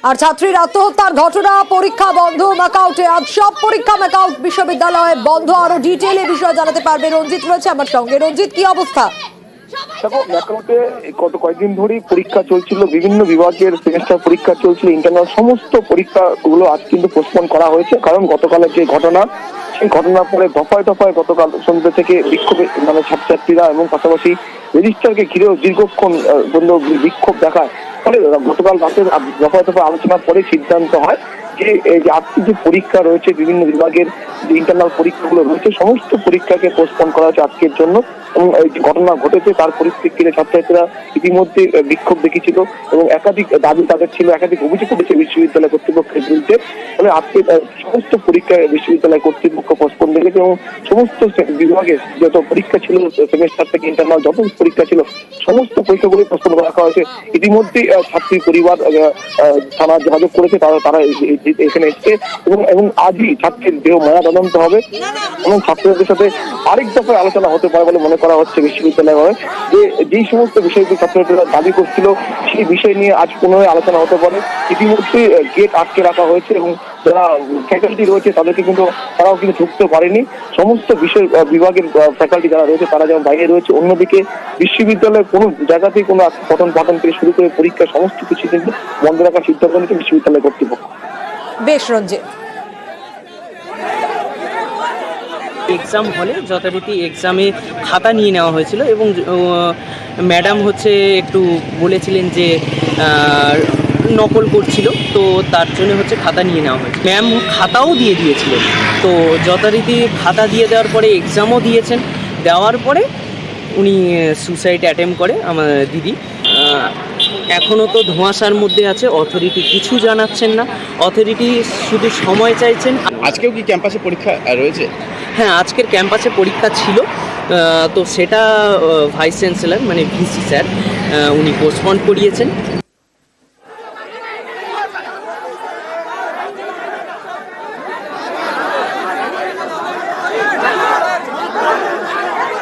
আর ছাত্রীর আত্মহত্যার ঘটনা, পরীক্ষা বন্ধ ম্যাকাউটে। আজ সব পরীক্ষা ম্যাকাউট বিশ্ববিদ্যালয়ে বন্ধ। আরো ডিটেইলে বিষয়ে জানাতে পারবে রঞ্জিত রয়েছে আমার সঙ্গে। রঞ্জিত, কি অবস্থা? দেখো, ম্যাকাউটে গত কয়েকদিন ধরেই পরীক্ষা চলছিল, বিভিন্ন বিভাগের সেমিস্টার পরীক্ষা চলছিল, ইন্টারনাল সমস্ত পরীক্ষাগুলো আজ কিন্তু পোস্টপোন করা হয়েছে। কারণ গতকালের যে ঘটনা, সেই ঘটনার পরে দফায় দফায় গতকাল সন্ধ্যে থেকে বিক্ষোভে ছাত্রছাত্রীরা এবং পাশাপাশি রেজিস্ট্রারকে ঘিরেও দীর্ঘক্ষণ বিক্ষোভ দেখায়। ফলে গতকাল রাতের দফায় দফায় আলোচনার পরে সিদ্ধান্ত হয় যে এই যে আজকে যে পরীক্ষা রয়েছে, বিভিন্ন বিভাগের যে ইন্টারনাল পরীক্ষাগুলো রয়েছে, সমস্ত পরীক্ষাকে পোস্টপোন করা হয়েছে আজকের জন্য। এবং এই যে ঘটনা ঘটেছে তার পরিপ্রেক্ষিতে ছাত্রছাত্রীরা ইতিমধ্যে বিক্ষোভ দেখিয়েছিল এবং একাধিক দাবি তাদের ছিল, একাধিক অভিযোগ করেছে বিশ্ববিদ্যালয় কর্তৃপক্ষের বিরুদ্ধে। ফলে আজকে সমস্ত পরীক্ষায় বিশ্ববিদ্যালয় কর্তৃপক্ষ পোস্টপোন রেখেছে এবং সমস্ত বিভাগের যত পরীক্ষা ছিল, সেমিস্টার থেকে ইন্টারনাল যত পরীক্ষা ছিল, সমস্ত পরীক্ষাগুলি পোস্টপোন রাখা হয়েছে। ইতিমধ্যেই ছাত্রী পরিবার থানা যোগাযোগ করেছে, তারা এখানে এসছে এবং আজই ছাত্রীর দেহ ময়না তদন্ত হবে এবং ছাত্রদের সাথে আরেক দফায় আলোচনা হতে পারে বলে মনে করা হচ্ছে বিশ্ববিদ্যালয়ে। যেই সমস্ত বিষয়গুলি ছাত্রছাত্রীরা দাবি করছিল সেই বিষয় নিয়ে আজ পুনরায় আলোচনা হতে পারে। ইতিমধ্যে গেট আটকে রাখা হয়েছে এবং যারা ফ্যাকাল্টি রয়েছে তাদেরকে কিন্তু তারাও কিন্তু ঢুকতে পারেনি। সমস্ত বিষয় বিভাগের ফ্যাকাল্টি যারা রয়েছে তারা যেমন বাইরে রয়েছে, অন্যদিকে বিশ্ববিদ্যালয়ের কোনো জায়গাতেই কোনো পঠন পাঠন থেকে শুরু করে পরীক্ষা সমস্ত কিছু কিন্তু বন্ধ রাখার সিদ্ধান্ত নিয়েছে বিশ্ববিদ্যালয় কর্তৃপক্ষ। বেশ রঞ্জিত। এক্সাম হলে যথারীতি এক্সামে খাতা নিয়ে নেওয়া হয়েছিল এবং ম্যাডাম একটু বলেছিলেন যে নকল করছিল, তো তার জন্য খাতা নিয়ে নেওয়া হয়েছে। ম্যাম খাতাও দিয়ে দিয়েছিল, তো যথারীতি খাতা দিয়ে দেওয়ার পরে এক্সামও দিয়েছেন। দেওয়ার পরে উনি সুসাইড অ্যাটেম্প করে আমার দিদি। এখনও তো ধোঁয়াশার মধ্যে আছে, অথরিটি কিছু জানাচ্ছেন না, অথরিটি শুধু সময় চাইছেন। আজকেও কি ক্যাম্পাসে পরীক্ষা রয়েছে? হ্যাঁ, আজকের ক্যাম্পাসে পরীক্ষা ছিল, তো সেটা ভাইস চ্যান্সেলর মানে ভিসি স্যার উনি পোস্টপন্ড করিয়েছেন।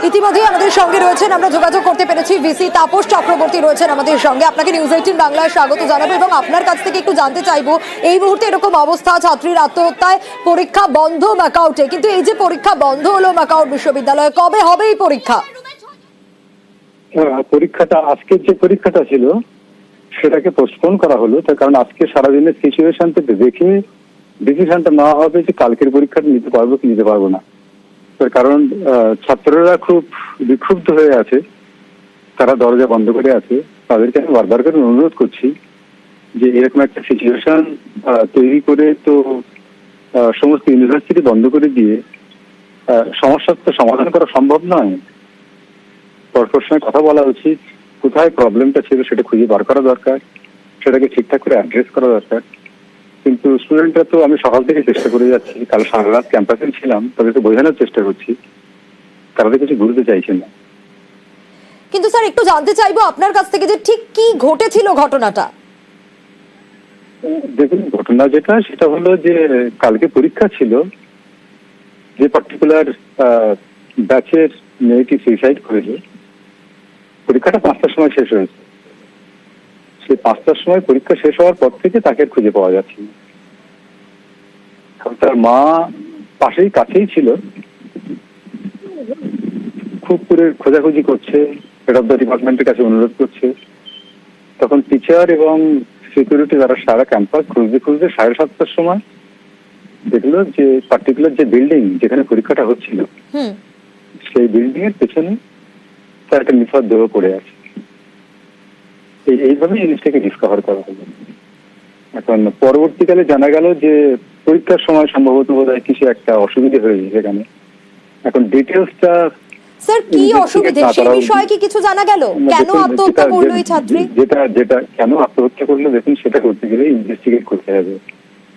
ইতিমধ্যে আমাদের সঙ্গে রয়েছেন, আমরা যোগাযোগ করতে পেরেছি, ভিসি তাপস চক্রবর্তী রয়েছেন আমাদের সঙ্গে। আপনাকে নিউজ 18 বাংলায় স্বাগত জানাবো এবং আপনার কাছ থেকে একটু জানতে চাইবো, এই মুহূর্তে এরকম অবস্থা, ছাত্রীর আত্মহত্যায়, পরীক্ষা বন্ধ ম্যাকাউটে, কিন্তু এই যে পরীক্ষা বন্ধ হলো ম্যাকাউট বিশ্ববিদ্যালয়ে, কবে হবে এই পরীক্ষা? পরীক্ষাটা আজকের যে পরীক্ষাটা ছিল সেটাকে পোস্টপোন করা হলো, তার কারণ আজকে সারাদিনের সিচুয়েশনটা দেখে ডিসিশনটা নেওয়া হবে যে কালকের পরীক্ষাটা নিতে পারবো কি নিতে পারবো না। তার কারণ ছাত্ররা খুব বিক্ষুব্ধ হয়ে আছে, তারা দরজা বন্ধ করে আছে। তাদেরকে আমি বারবার করে অনুরোধ করছি যে এরকম একটা সিচুয়েশন তৈরি করে তো সমস্ত ইউনিভার্সিটি বন্ধ করে দিয়ে সমস্যার তো সমাধান করা সম্ভব নয়। পরপর সময় কথা বলা উচিত, কোথায় প্রবলেমটা ছিল সেটা খুঁজে বার করা দরকার, সেটাকে ঠিকঠাক করে অ্যাড্রেস করা দরকার। কিন্তু স্টুডেন্টরা তো, আমি সকাল থেকে চেষ্টা করে যাচ্ছি, কাল সারা রাত ক্যাম্পাসে ছিলাম, তাদেরকে বোঝানোর চেষ্টা করছি, তারা তো কিছু বুঝতে চাইছে না। কিন্তু স্যার একটু জানতে চাইবো আপনার কাছ থেকে যে ঠিক কি ঘটেছিল ঘটনাটা। দেখুন, ঘটনা যেটা সেটা হলো যে কালকে পরীক্ষা ছিল, যে পার্টিকুলার ব্যাচের মেয়েটি সুইসাইড করেছে, পরীক্ষাটা 5টার সময় শেষ হয়েছে। সেই 5টার সময় পরীক্ষা শেষ হওয়ার পর থেকে তাকে খুঁজে পাওয়া যাচ্ছে না। তার মা পাশেই কাছেই ছিল, খুব করে খোঁজাখুঁজি করছে, হেড অফ দ্য ডিপার্টমেন্টের কাছে অনুরোধ করছে। তখন টিচার এবং সিকিউরিটি যারা সারা ক্যাম্পাস খুঁজতে খুঁজতে 7:30টার সময় দেখলো যে পার্টিকুলার যে বিল্ডিং যেখানে পরীক্ষাটা হচ্ছিল সেই বিল্ডিং এর পেছনে তার একটা নিথর দেহ পড়ে আছে। এইভাবে জিনিসটাকে ডিসকভার করা হলো। এখন পরবর্তীকালে জানা গেল যে পরীক্ষার সময় সম্ভবত বোধহয় কিছু একটা অসুবিধা হয়েছে সেখানে। এখন ডিটেলসটা স্যার কি অসুবিধা সেই বিষয়ে কি কিছু জানা গেল? কেন আত্মহত্যা করলো এই ছাত্রী? যেটা কেন আত্মহত্যা করলো, দেখুন সেটা করতে গেলে ইনভেস্টিগেট করতে হবে।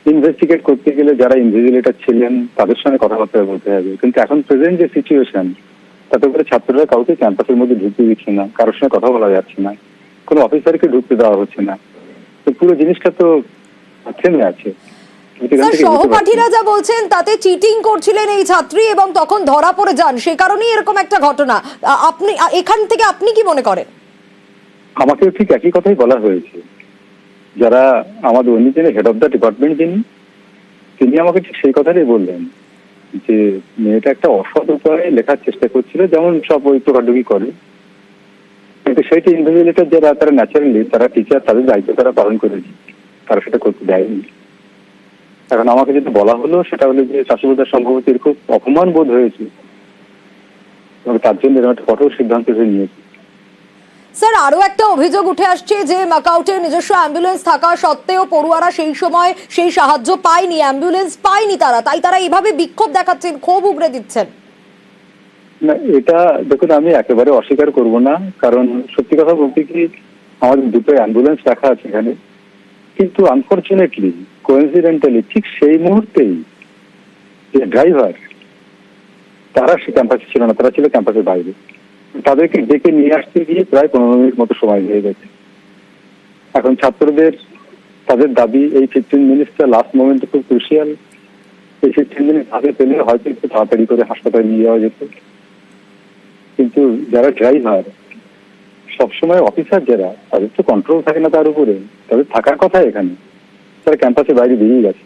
ইনভেস্টিগেট করতে গেলে যারা ইনভিজিলেটর ছিলেন তাদের সঙ্গে কথাবার্তা বলতে হবে। কিন্তু এখন প্রেজেন্ট যে সিচুয়েশন, তাতে করে ছাত্ররা কাউকে ক্যাম্পাসের মধ্যে ঢুকতে দিচ্ছে না, কারোর সঙ্গে কথা বলা যাচ্ছে না, কোনো অফিসারকে ঢুকতে দেওয়া হচ্ছে না। তো পুরো জিনিসটা তো থেমে আছে। সহপাঠীরা যা বলছেন তাতে চিটিং করছিলেন এই ছাত্রী এবং তখন ধরা পড়ে যান, সেই কারণেই এরকম একটা ঘটনা। আপনি এখান থেকে আপনি কি মনে করেন? আমাকেও ঠিক একই কথাই বলা হয়েছে যারা আমাদের উনি যিনি হেড অফ দ্য ডিপার্টমেন্ট তিনি আমাকে ঠিক সেই কথাটাই বললেন যে মেয়েটা একটা অসৎ উপায়ে লেখার চেষ্টা করছিল, যেমন সব ওই টোকাটুকি করে, কিন্তু সেইটা ইন্ডিভিজুয়ালিটা যারা তারা ন্যাচারালি তারা টিচার তাদের দায়িত্ব তারা পালন করেছে, তারা সেটা করতে দেয়নি। এখন আমাকে যেটা বলা হলো সেটা হলো যে শাশুড়িদার সম্ভবত এর খুব অপমান বোধ হয়েছে এবং তার জন্য এরকম একটা কঠোর সিদ্ধান্ত নিয়েছে। স্যার, আরো একটা অভিযোগ উঠে আসছে যে মাকাউটের নিজস্ব অ্যাম্বুলেন্স থাকা সত্ত্বেও পড়ুয়ারা সেই সময় সেই সাহায্য পায়নি, অ্যাম্বুলেন্স পায়নি তাই তারা এইভাবে বিক্ষোভ দেখাচ্ছেন, ক্ষোভ উগড়ে দিচ্ছেন। না, এটা দেখুন আমি একেবারে অস্বীকার করব না, কারণ সত্যি কথা বলতে কি আমাদের দুটো অ্যাম্বুলেন্স রাখা আছে এখানে, কিন্তু আনফরচুনেটলি কোইন্সিডেন্টালি ঠিক সেই মুহূর্তেই যে ড্রাইভার তারা সে ক্যাম্পাসে ছিল না, তারা ছিল ক্যাম্পাসের বাইরে। তাদেরকে ডেকে নিয়ে আসতে গিয়ে প্রায় 15 মিনিট মতো সময় হয়ে গেছে। এখন ছাত্রদের তাদের দাবি এই 15 মিনিটটা লাস্ট মোমেন্টে খুব ক্রুশিয়াল। এই 15 মিনিট আগে পেলে হয়তো একটু তাড়াতাড়ি করে হাসপাতালে নিয়ে যাওয়া যেত, কিন্তু যারা ড্রাইভার সবসময় অফিসার যারা, তাদের তো কন্ট্রোল থাকে না তার উপরে, তাদের থাকার কথা এখানে, তারা ক্যাম্পাসের বাইরে বেরিয়ে গেছে।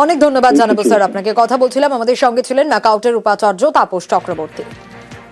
অনেক ধন্যবাদ জানাবো স্যার আপনাকে। কথা বলছিলাম, আমাদের সঙ্গে ছিলেন ম্যাকাউটের উপাচার্য তাপস চক্রবর্তী।